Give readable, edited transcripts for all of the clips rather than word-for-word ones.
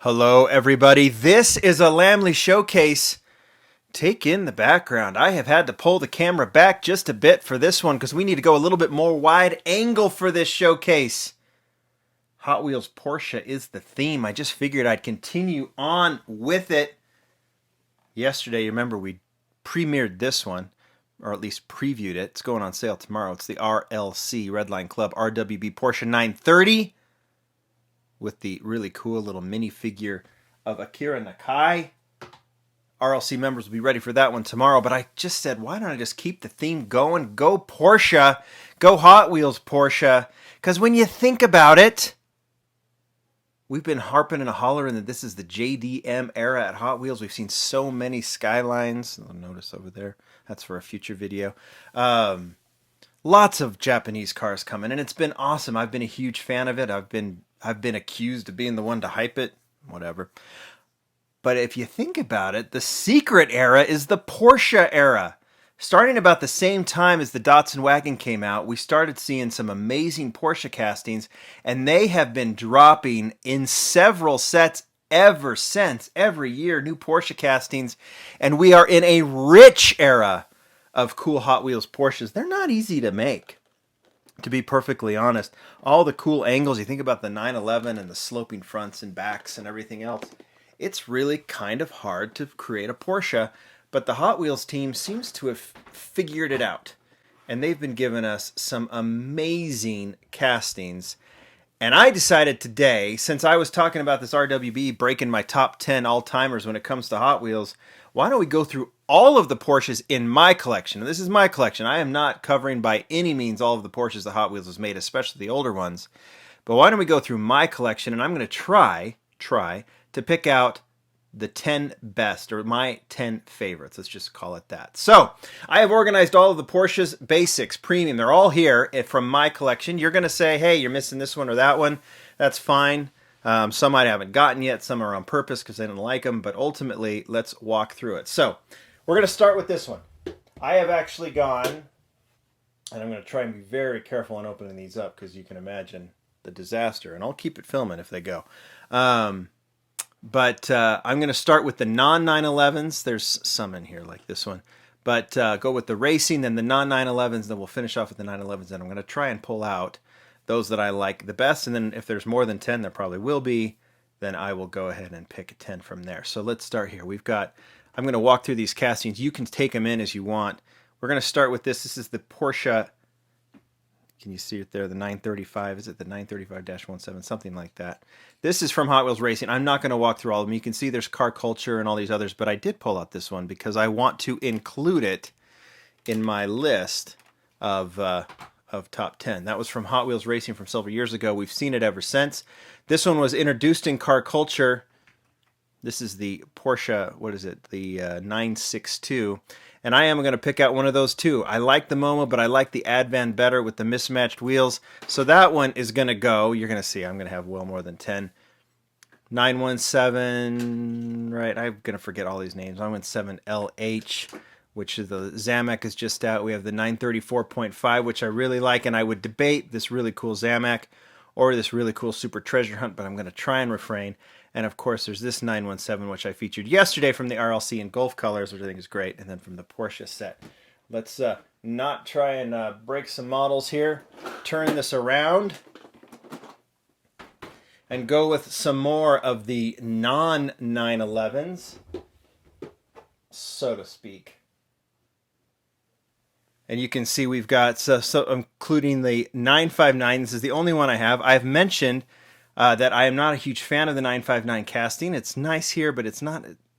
Hello, everybody. This is a Lamley Showcase. Take in the background. I have had to pull the camera back just a bit for this one because we need to go a little bit more wide angle for this showcase. Hot Wheels Porsche is the theme. I just figured I'd continue on with it. Yesterday, you remember we premiered this one, or at least previewed it. It's going on sale tomorrow. It's the RLC Redline Club RWB Porsche 930. With the really cool little minifigure of Akira Nakai. RLC members will be ready for that one tomorrow, but I just said, why don't I just keep the theme going? Go Porsche. Go Hot Wheels Porsche. Because when you think about it, we've been harping and hollering that this is the JDM era at Hot Wheels. We've seen so many Skylines. Notice over there. That's for a future video. Lots of Japanese cars coming, and it's been awesome. I've been a huge fan of it. I've been accused of being the one to hype it. Whatever. But if you think about it, the secret era is the Porsche era. Starting about the same time as the Datsun wagon came out, we started seeing some amazing Porsche castings, and they have been dropping in several sets ever since. Every year, new Porsche castings, and we are in a rich era of cool Hot Wheels Porsches. They're not easy to make, to be perfectly honest. All the cool angles, you think about the 911 and the sloping fronts and backs and everything else, it's really kind of hard to create a Porsche, but the Hot Wheels team seems to have figured it out. And they've been giving us some amazing castings. And I decided today, since I was talking about this RWB breaking my top 10 all-timers when it comes to Hot Wheels, why don't we go through all of the Porsches in my collection? And this is my collection. I am not covering by any means all of the Porsches that Hot Wheels has made, especially the older ones. But why don't we go through my collection, and I'm going to try to pick out the 10 best, or my 10 favorites. Let's just call it that. So, I have organized all of the Porsche's basics, premium. They're all here from my collection. You're going to say, hey, you're missing this one or that one. That's fine. Some I haven't gotten yet. Some are on purpose because I didn't like them. But ultimately, let's walk through it. So, we're going to start with this one. I have actually gone, and I'm going to try and be very careful on opening these up because you can imagine the disaster. And I'll keep it filming if they go. But I'm going to start with the non-911s. There's some in here like this one. But go with the racing, then the non-911s, then we'll finish off with the 911s. And I'm going to try and pull out those that I like the best. And then if there's more than 10, there probably will be, then I will go ahead and pick a 10 from there. So let's start here. I'm going to walk through these castings. You can take them in as you want. We're going to start with this. This is the Porsche. Can you see it there? The 935. Is it the 935-17? Something like that. This is from Hot Wheels Racing. I'm not going to walk through all of them. You can see there's Car Culture and all these others, but I did pull out this one because I want to include it in my list of top 10. That was from Hot Wheels Racing from several years ago. We've seen it ever since. This one was introduced in Car Culture. This is the Porsche, what is it? The 962. And I am going to pick out one of those too. I like the Momo, but I like the Advan better with the mismatched wheels. So that one is going to go. You're going to see I'm going to have well more than 10. 917, right? I'm going to forget all these names. 917LH, which is the Zamak is just out. We have the 934.5, which I really like. And I would debate this really cool Zamak or this really cool Super Treasure Hunt, but I'm going to try and refrain. And of course, there's this 917, which I featured yesterday from the RLC in Gulf colors, which I think is great. And then from the Porsche set. Let's not try and break some models here. Turn this around. And go with some more of the non-911s, so to speak. And you can see we've got, so including the 959. This is the only one I have. I've mentioned that I am not a huge fan of the 959 casting. It's nice here, but it's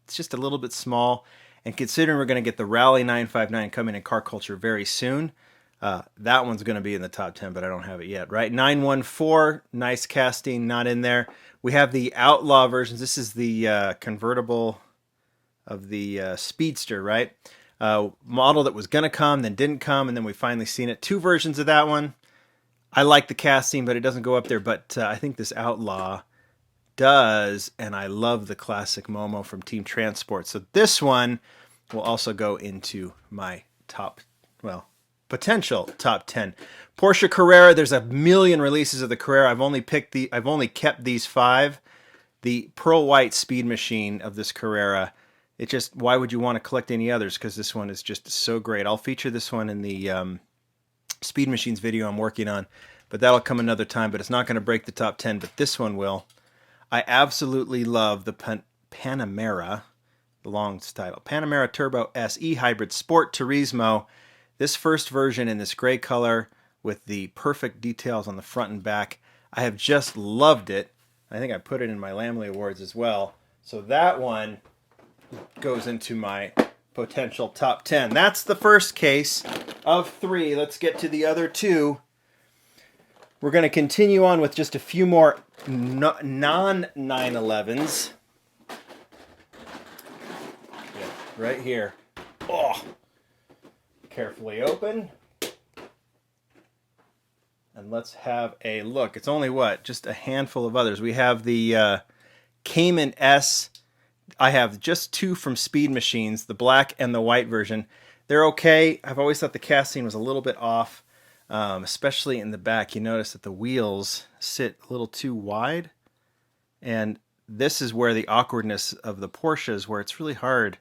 just a little bit small. And considering we're going to get the Rally 959 coming in Car Culture very soon, that one's going to be in the top 10, but I don't have it yet, right? 914, nice casting, not in there. We have the Outlaw versions. This is the convertible of the Speedster, right? Model that was going to come, then didn't come, and then we finally seen it. Two versions of that one. I like the casting, but it doesn't go up there. But I think this Outlaw does, and I love the classic Momo from Team Transport. So this one will also go into my potential top 10. Porsche Carrera, there's a million releases of the Carrera. I've only kept these 5. The pearl white speed machine of this Carrera, it just, why would you want to collect any others? Because this one is just so great. I'll feature this one in the speed machines video I'm working on, but that'll come another time. But it's not going to break the top 10, but this one will. I absolutely love the Panamera, the long title, Panamera Turbo S E-Hybrid Sport Turismo. This first version in this gray color with the perfect details on the front and back. I have just loved it. I think I put it in my Lamley Awards as well. So that one goes into my potential top 10. That's the first case of 3. Let's get to the other 2. We're going to continue on with just a few more non-911s. Yeah, right here. Oh, carefully open. And let's have a look. It's only what? Just a handful of others. We have the Cayman S. I have just 2 from Speed Machines, the black and the white version. They're okay. I've always thought the casting was a little bit off, especially in the back. You notice that the wheels sit a little too wide. And this is where the awkwardness of the Porsches, where it's really hard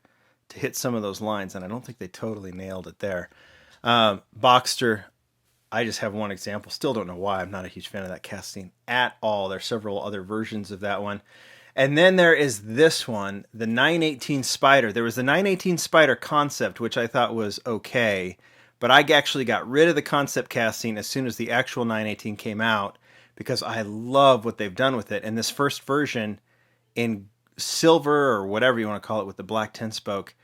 to hit some of those lines. And I don't think they totally nailed it there. Boxster, I just have one example. Still don't know why. I'm not a huge fan of that casting at all. There are several other versions of that one. And then there is this one, the 918 Spyder. There was the 918 Spyder concept, which I thought was okay, but I actually got rid of the concept casting as soon as the actual 918 came out because I love what they've done with it. And this first version in silver or whatever you want to call it with the black 10-spoke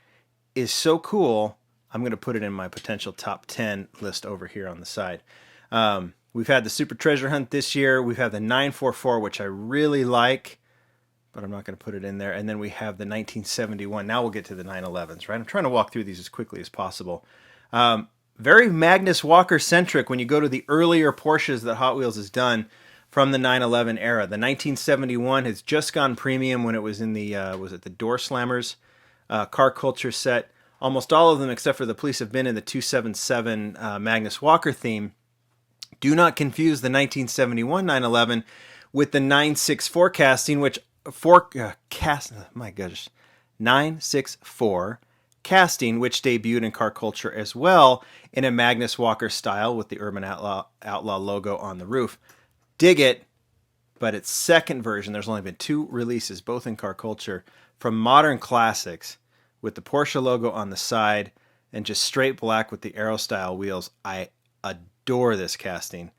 is so cool. I'm going to put it in my potential top 10 list over here on the side. We've had the Super Treasure Hunt this year. We've had the 944, which I really like, but I'm not going to put it in there. And then we have the 1971. Now we'll get to the 911s, right? I'm trying to walk through these as quickly as possible. Very Magnus Walker centric when you go to the earlier Porsches that Hot Wheels has done from the 911 era. The 1971 has just gone premium when it was in the, was it the Door Slammers car culture set. Almost all of them, except for the police, have been in the 277 Magnus Walker theme. Do not confuse the 1971 911 with the 964 casting, which 964 casting, which debuted in car culture as well in a Magnus Walker style with the Urban Outlaw logo on the roof. Dig it, but its second version, there's only been 2 releases, both in car culture, from Modern Classics, with the Porsche logo on the side and just straight black with the Aero style wheels. I adore this casting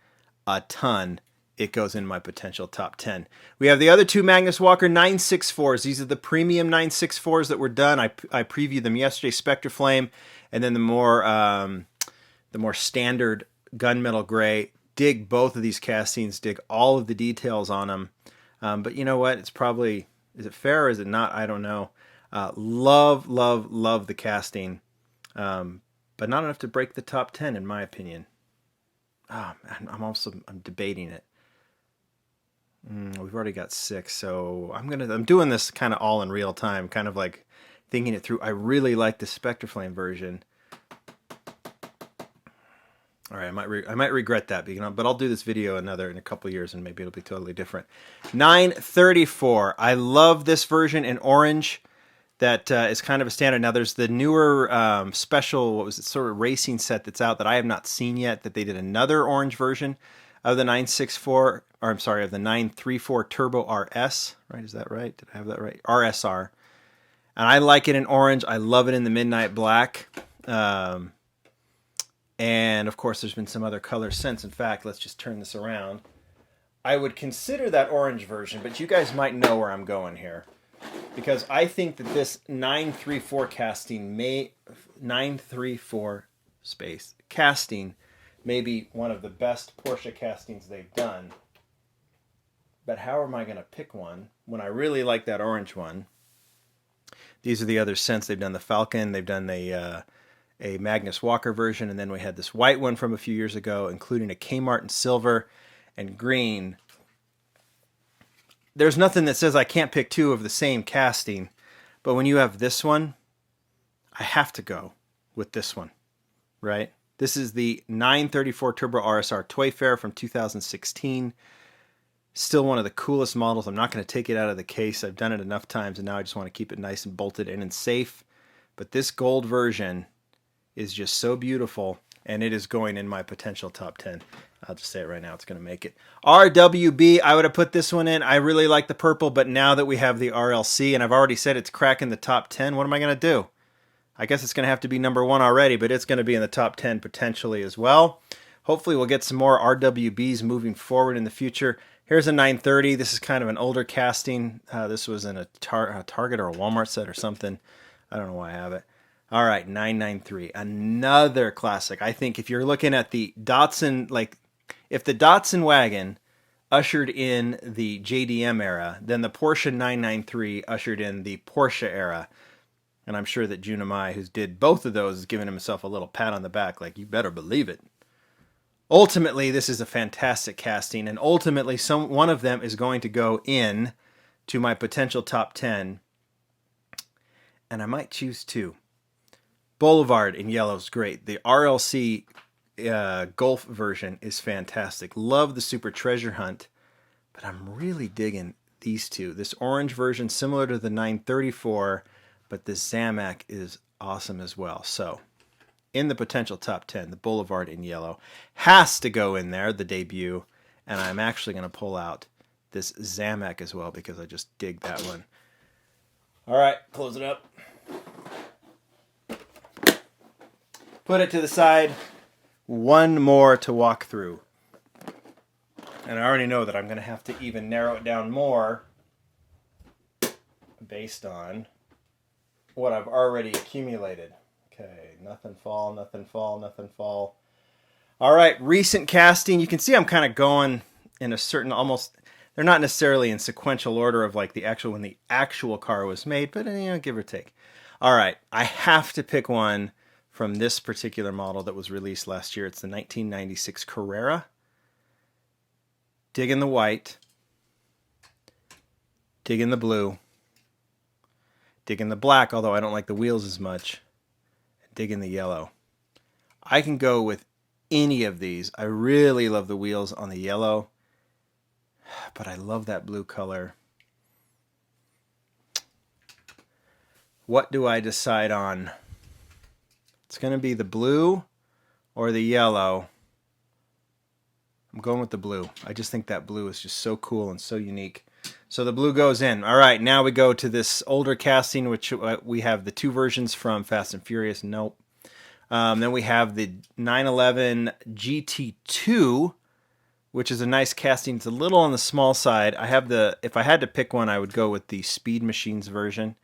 a ton. It goes in my potential top 10. We have the other 2 Magnus Walker 964s. These are the premium 964s that were done. I previewed them yesterday, Spectre Flame, and then the more standard gunmetal gray. Dig both of these castings. Dig all of the details on them. But you know what? It's probably, is it fair or is it not? I don't know. Love the casting, but not enough to break the top 10 in my opinion. I'm debating it. We've already got 6, so I'm doing this kind of all in real time, kind of like thinking it through. I really like the Spectre Flame version. All right, I might regret that, but I'll do this video in a couple years and maybe it'll be totally different. 934. I love this version in orange. That is kind of a standard. Now there's the newer special, what was it, sort of racing set that's out that I have not seen yet, that they did another orange version of the 964, or I'm sorry, of the 934 Turbo RS, right? Is that right? Did I have that right? RSR. And I like it in orange. I love it in the midnight black. And of course there's been some other colors since. In fact, let's just turn this around. I would consider that orange version, but you guys might know where I'm going here. Because I think that this 934 casting 934 space casting may be one of the best Porsche castings they've done. But how am I going to pick one when I really like that orange one? These are the other scents. They've done the Falcon, they've done a Magnus Walker version, and then we had this white one from a few years ago, including a Kmart in silver and green. There's nothing that says I can't pick 2 of the same casting, but when you have this one, I have to go with this one, right? This is the 934 Turbo RSR Toy Fair from 2016. Still one of the coolest models. I'm not going to take it out of the case. I've done it enough times, and now I just want to keep it nice and bolted in and safe. But this gold version is just so beautiful, and it is going in my potential top 10. I'll just say it right now. It's going to make it. RWB, I would have put this one in. I really like the purple, but now that we have the RLC, and I've already said it's cracking the top 10, what am I going to do? I guess it's going to have to be number 1 already, but it's going to be in the top 10 potentially as well. Hopefully we'll get some more RWBs moving forward in the future. Here's a 930. This is kind of an older casting. This was in a Target or a Walmart set or something. I don't know why I have it. All right, 993. Another classic. I think if you're looking at the Datsun, like if the Datsun wagon ushered in the JDM era, then the Porsche 993 ushered in the Porsche era. And I'm sure that Junimai, who did both of those, is giving himself a little pat on the back, like, you better believe it. Ultimately, this is a fantastic casting, and ultimately, one of them is going to go in to my potential top 10, and I might choose 2. Boulevard in yellow is great. The RLC Golf version is fantastic. Love the Super Treasure Hunt, but I'm really digging these 2. This orange version, similar to the 934, but the Zamac is awesome as well. So, in the potential top 10, the Boulevard in yellow has to go in there, the debut, and I'm actually going to pull out this Zamac as well because I just dig that one. All right, close it up. Put it to the side. One more to walk through. And I already know that I'm going to have to even narrow it down more based on what I've already accumulated. Okay, nothing fall, nothing fall, nothing fall. All right, recent casting. You can see I'm kind of going in a certain almost, they're not necessarily in sequential order of like the actual, when the actual car was made, but give or take. All right, I have to pick one from this particular model that was released last year. It's the 1996 Carrera. Dig in the white. Dig in the blue. Dig in the black, although I don't like the wheels as much. Dig in the yellow. I can go with any of these. I really love the wheels on the yellow, but I love that blue color. What do I decide on? It's going to be the blue or the yellow. I'm going with the blue. I just think that blue is just so cool and so unique. So the blue goes in. All right, now we go to this older casting, which we have the 2 versions from Fast and Furious. Nope. Then we have the 911 GT2, which is a nice casting. It's a little on the small side. I have if I had to pick one, I would go with the Speed Machines version.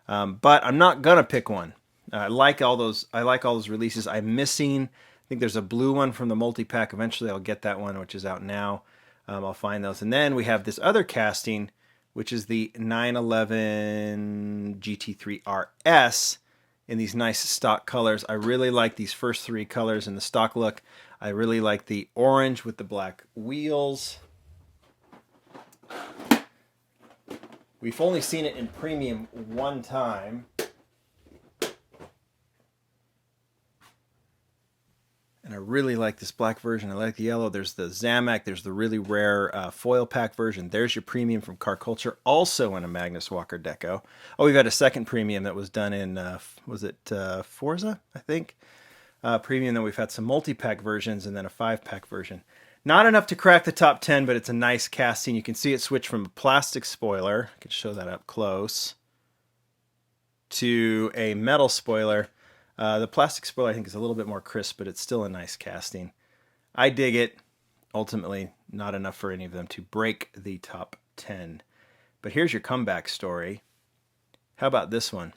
But I'm not gonna pick one. I like all those releases. I'm missing, I think there's a blue one from the multi-pack. Eventually I'll get that one, which is out now. I'll find those. And then we have this other casting, which is the 911 GT3 RS in these nice stock colors. I really like these first 3 colors in the stock look. I really like the orange with the black wheels. We've only seen it in premium one time. And I really like this black version. I like the yellow. There's the Zamac. There's the really rare foil pack version. There's your premium from Car Culture, also in a Magnus Walker deco. Oh, we've got a second premium that was done in, was it Forza, I think? Premium. Then we've had some multi-pack versions and then a 5-pack version. Not enough to crack the top 10, but it's a nice casting. You can see it switch from a plastic spoiler, I can show that up close, to a metal spoiler. The plastic spoiler I think is a little bit more crisp, but it's still a nice casting. I dig it. Ultimately, not enough for any of them to break the top 10. But here's your comeback story. How about this one?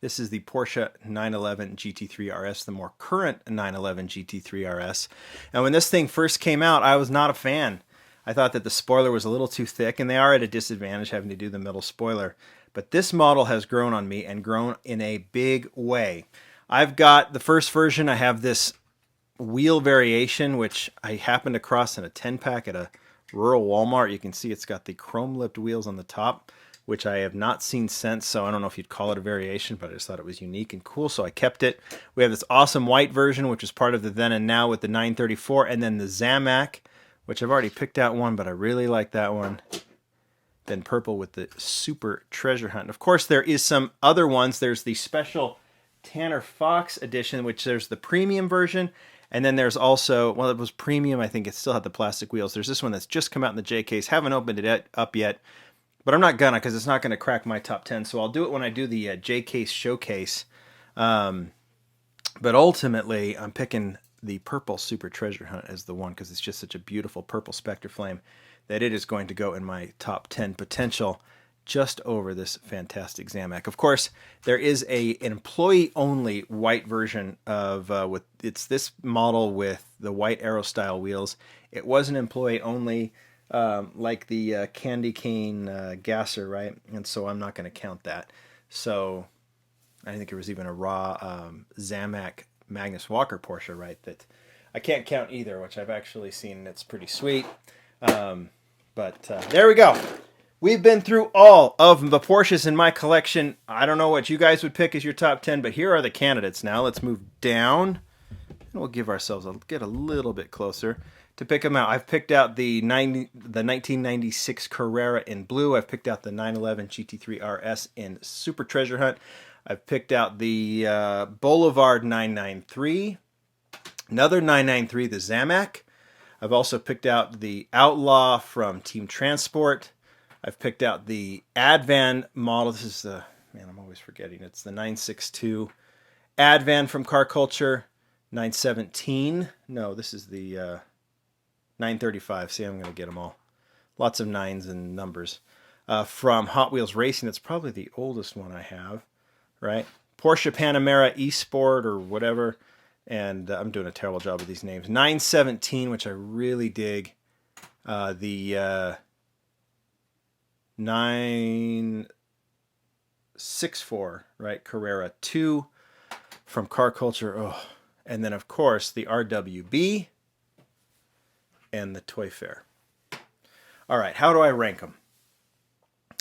This is the Porsche 911 GT3 RS, the more current 911 GT3 RS. And when this thing first came out, I was not a fan. I thought that the spoiler was a little too thick, and they are at a disadvantage having to do the middle spoiler. But this model has grown on me and grown in a big way. I've got the first version. I have this wheel variation, which I happened across in a 10-pack at a rural Walmart. You can see it's got the chrome-lipped wheels on the top, which I have not seen since, so I don't know if you'd call it a variation, but I just thought it was unique and cool, so I kept it. We have this awesome white version, which is part of the then and now with the 934, and then the Zamac which I've already picked out one, but I really like that one. Then purple with the Super Treasure Hunt. Of course, there is some other ones. There's the special Tanner Fox edition, which there's the premium version. And then there's also, well, it was premium. I think it still had the plastic wheels. There's this one that's just come out in the J case. Haven't opened it up yet, but I'm not gonna because it's not gonna crack my top 10. So I'll do it when I do the J case showcase. But ultimately, I'm picking the purple Super Treasure Hunt as the one because it's just such a beautiful purple Spectre Flame that it is going to go in my top 10 potential, just over this fantastic Zamac. Of course, there is an employee-only white version of it's this model with the white Aero style wheels. It was an employee-only, like the Candy Cane Gasser, right? And so I'm not going to count that. So I think there was even a raw Zamac Magnus Walker Porsche, right? That I can't count either, which I've actually seen. And it's pretty sweet. But there we go. We've been through all of the Porsches in my collection. I don't know what you guys would pick as your top 10, but here are the candidates. Now let's move down, and we'll give ourselves get a little bit closer to pick them out. I've picked out the 1996 Carrera in blue. I've picked out the 911 GT3 RS in Super Treasure Hunt. I've picked out the Boulevard 993, another 993, the Zamac. I've also picked out the Outlaw from Team Transport. I've picked out the Advan model. This is the, man, I'm always forgetting. It's the 962 Advan from Car Culture. 917. No, this is the 935. See, I'm going to get them all. Lots of nines and numbers. From Hot Wheels Racing. That's probably the oldest one I have, right? Porsche Panamera eSport or whatever. And I'm doing a terrible job with these names. 917, which I really dig. The 964, right? Carrera 2 from Car Culture. Oh, and then, of course, the RWB and the Toy Fair. All right, how do I rank them?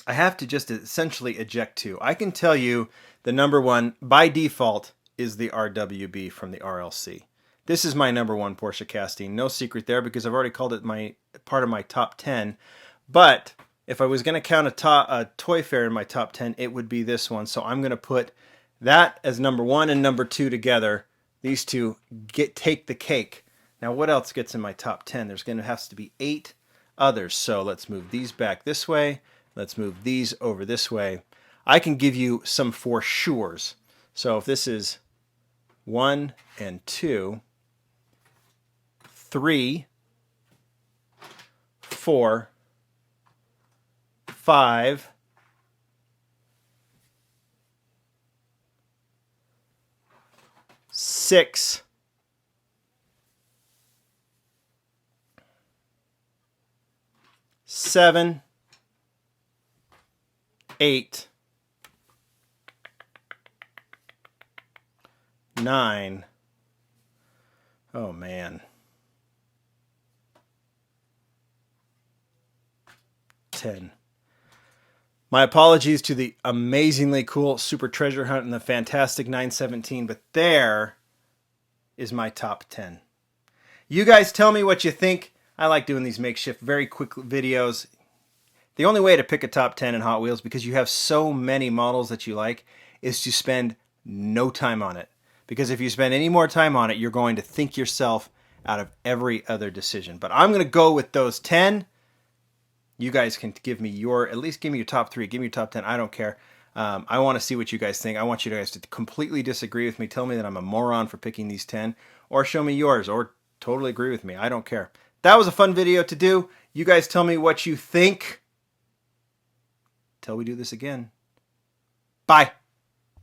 I have to just essentially eject two. I can tell you the number one, by default, is the RWB from the RLC. This is my number one Porsche casting. No secret there because I've already called it my part of my top 10. But if I was going to count a Toy Fair in my top 10, it would be this one. So I'm going to put that as number one and number two together. These two take the cake. Now what else gets in my top 10? There's going to have to be 8 others. So let's move these back this way. Let's move these over this way. I can give you some for sures. So if this is 1 and 2, 3, 4, 5, 6, 7, 8, 9. Oh man. 10. My apologies to the amazingly cool Super Treasure Hunt and the fantastic 917, but there is my top 10. You guys tell me what you think. I like doing these makeshift, very quick videos. The only way to pick a top 10 in Hot Wheels, because you have so many models that you like, is to spend no time on it. Because if you spend any more time on it, you're going to think yourself out of every other decision. But I'm going to go with those 10. You guys can give me at least give me your top 3, give me your top 10. I don't care. I want to see what you guys think. I want you guys to completely disagree with me. Tell me that I'm a moron for picking these 10. Or show me yours. Or totally agree with me. I don't care. That was a fun video to do. You guys tell me what you think. Till we do this again. Bye.